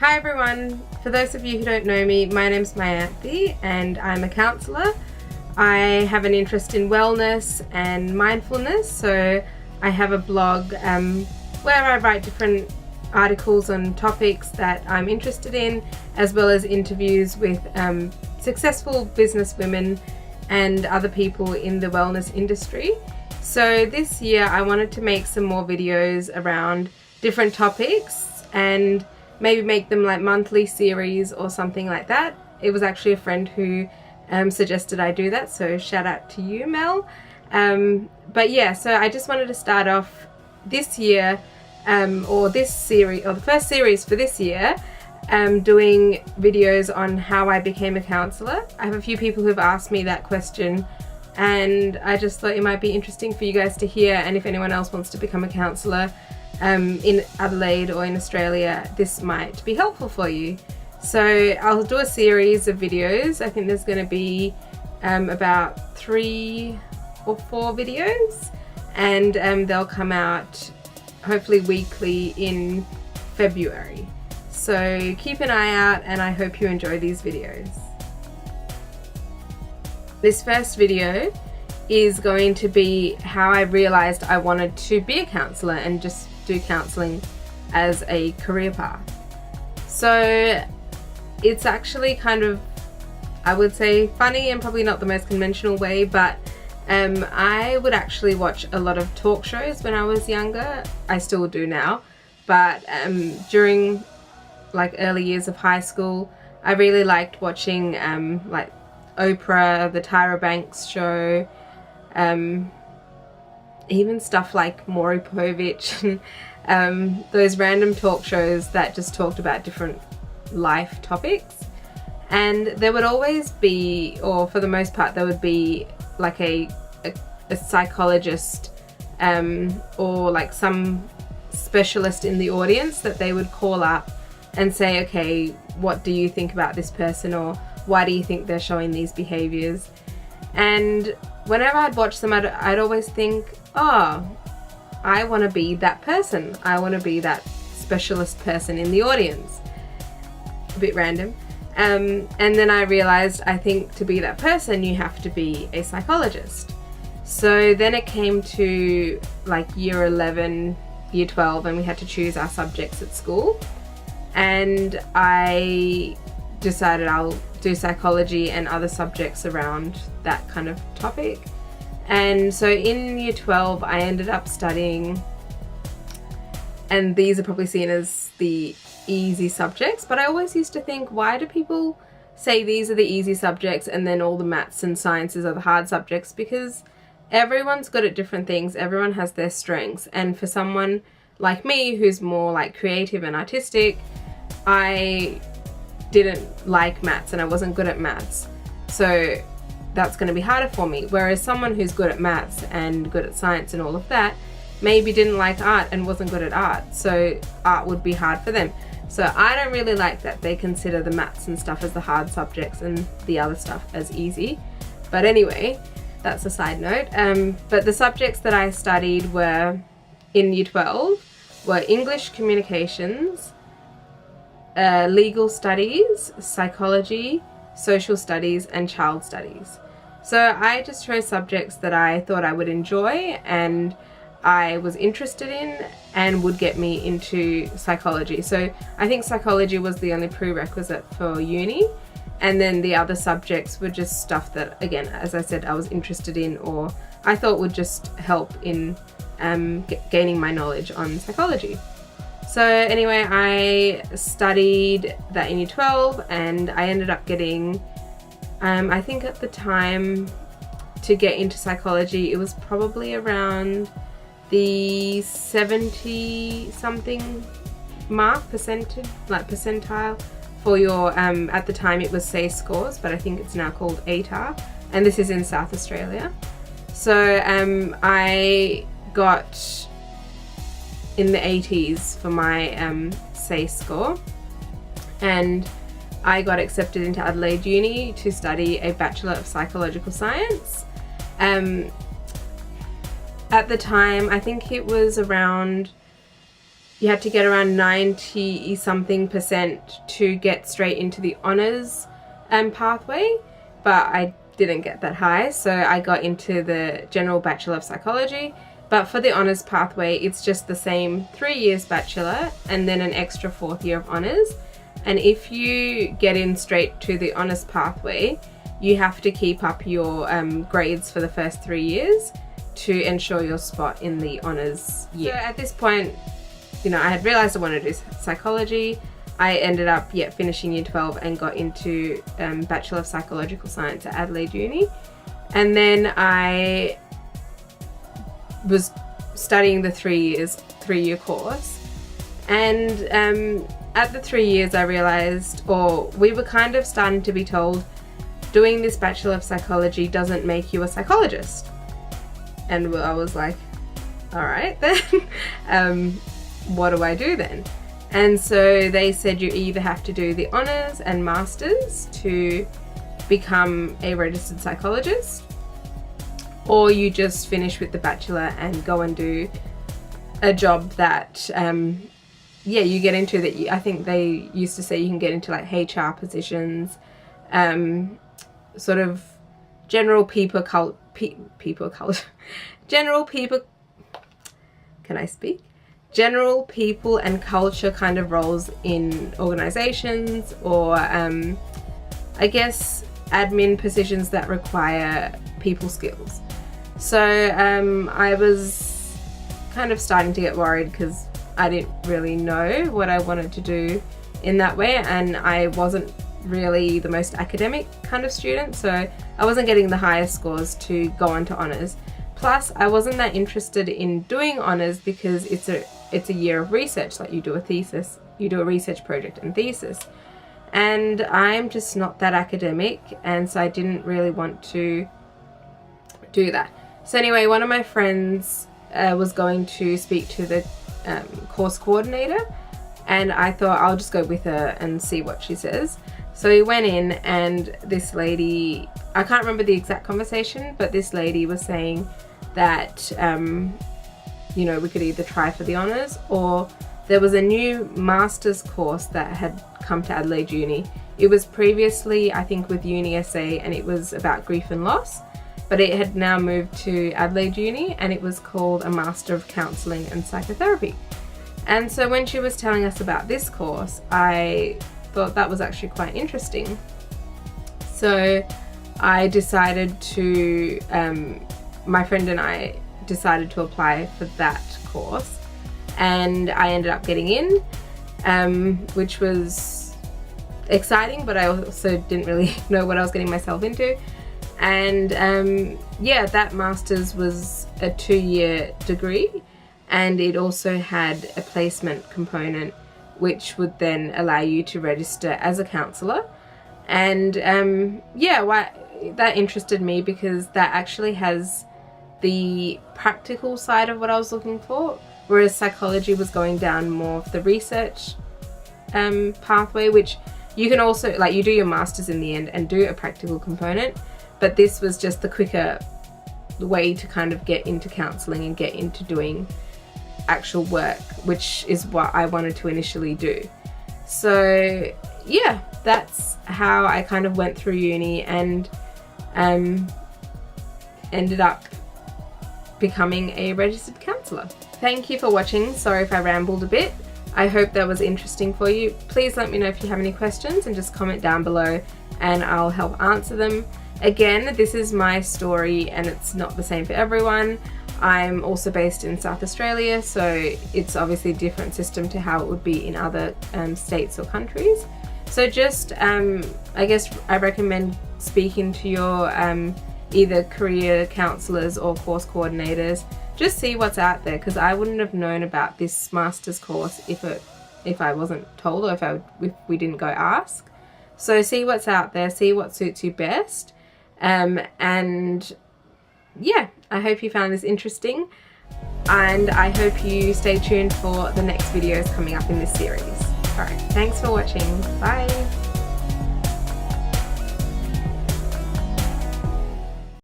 Hi everyone, for those of you who don't know me, my name's Mayanthi and I'm a counsellor. I have an interest in wellness and mindfulness, so I have a blog where I write different articles on topics that I'm interested in, as well as interviews with successful business women and other people in the wellness industry. So this year I wanted to make some more videos around different topics and maybe make them like monthly series or something like that. It was actually a friend who suggested I do that, so shout out to you, Mel. But yeah, so I just wanted to start off this year, or this series, or the first series for this year, doing videos on how I became a counsellor. I have a few people who've asked me that question, and I just thought it might be interesting for you guys to hear, and if anyone else wants to become a counsellor in Adelaide or in Australia, this might be helpful for you. So I'll do a series of videos. I think there's going to be about 3 or 4 videos, and they'll come out hopefully weekly in February. So keep an eye out, and I hope you enjoy these videos. This first video is going to be how I realised I wanted to be a counsellor and just do counselling as a career path. So it's actually kind of, I would say, funny and probably not the most conventional way, but I would actually watch a lot of talk shows when I was younger. I still do now, but during like early years of high school, I really liked watching like Oprah, the Tyra Banks show, even stuff like Maury Povich, those random talk shows that just talked about different life topics. And there would always be, or for the most part, there would be like a psychologist or like some specialist in the audience that they would call up and say, okay, what do you think about this person, or why do you think they're showing these behaviors? And whenever I'd watch them, I'd always think, oh, I want to be that person. I want to be that specialist person in the audience. A bit random. And then I realized, I think to be that person, you have to be a psychologist. So then it came to like year 11, year 12, and we had to choose our subjects at school. And I decided I'll do psychology and other subjects around that kind of topic. And so in year 12 I ended up studying, and these are probably seen as the easy subjects, but I always used to think, why do people say these are the easy subjects and then all the maths and sciences are the hard subjects? Because everyone's good at different things, everyone has their strengths, and for someone like me who's more like creative and artistic, I didn't like maths and I wasn't good at maths, so that's going to be harder for me. Whereas someone who's good at maths and good at science and all of that maybe didn't like art and wasn't good at art, so art would be hard for them. So I don't really like that they consider the maths and stuff as the hard subjects and the other stuff as easy. But anyway, that's a side note. But the subjects that I studied were in year 12 were English communications, legal studies, psychology, social studies, and child studies. So I just chose subjects that I thought I would enjoy and I was interested in and would get me into psychology. So I think psychology was the only prerequisite for uni, and then the other subjects were just stuff that, again, as I said, I was interested in or I thought would just help in gaining my knowledge on psychology. So anyway, I studied that in year 12 and I ended up getting, I think at the time to get into psychology, it was probably around the 70 something mark, percentile for your, at the time it was SACE scores, but I think it's now called ATAR, and this is in South Australia. So I got in the 80s for my SACE score, and I got accepted into Adelaide Uni to study a Bachelor of Psychological Science. At the time, I think it was around you had to get around 90 something percent to get straight into the honours pathway, but I didn't get that high, so I got into the general Bachelor of Psychology. But for the honours pathway, it's just the same 3 years bachelor and then an extra 4th year of honours. And if you get in straight to the honours pathway, you have to keep up your grades for the first 3 years to ensure your spot in the honours year. So at this point, you know, I had realised I wanted to do psychology. I ended up finishing year 12 and got into Bachelor of Psychological Science at Adelaide Uni. And then I was studying the 3-year course. And at the 3 years I realised, or we were kind of starting to be told, doing this Bachelor of Psychology doesn't make you a psychologist. And I was like, all right then, what do I do then? And so they said you either have to do the honours and masters to become a registered psychologist, or you just finish with the bachelor and go and do a job that you get into, that I think they used to say you can get into like HR positions, sort of general people and culture kind of roles in organizations, or I guess admin positions that require people skills. So I was kind of starting to get worried because I didn't really know what I wanted to do in that way, and I wasn't really the most academic kind of student, so I wasn't getting the highest scores to go on to honours. Plus I wasn't that interested in doing honours because it's a year of research, like you do a thesis, you do a research project and thesis, and I'm just not that academic, and so I didn't really want to do that. So anyway, one of my friends was going to speak to the course coordinator, and I thought I'll just go with her and see what she says. So we went in, and this lady, I can't remember the exact conversation, but this lady was saying that you know, we could either try for the honours, or there was a new master's course that had come to Adelaide Uni. It was previously, I think, with Uni SA, and it was about grief and loss, but it had now moved to Adelaide Uni, and it was called a Master of Counselling and Psychotherapy. And so when she was telling us about this course, I thought that was actually quite interesting. So I decided to, my friend and I decided to apply for that course, and I ended up getting in, which was exciting, but I also didn't really know what I was getting myself into. And that master's was a 2-year degree, and it also had a placement component which would then allow you to register as a counsellor. And that interested me because that actually has the practical side of what I was looking for, whereas psychology was going down more of the research pathway, which you can also, like, you do your masters in the end and do a practical component, but this was just the quicker way to kind of get into counselling and get into doing actual work, which is what I wanted to initially do. So yeah, that's how I kind of went through uni and ended up becoming a registered counsellor. Thank you for watching. Sorry if I rambled a bit. I hope that was interesting for you. Please let me know if you have any questions and just comment down below and I'll help answer them. Again, this is my story and it's not the same for everyone. I'm also based in South Australia, so it's obviously a different system to how it would be in other states or countries. So just, I guess I recommend speaking to your either career counsellors or course coordinators. Just see what's out there, because I wouldn't have known about this master's course if I wasn't told, or if we didn't go ask. So see what's out there, see what suits you best, and yeah, I hope you found this interesting, and I hope you stay tuned for the next videos coming up in this series. Alright, thanks for watching. Bye!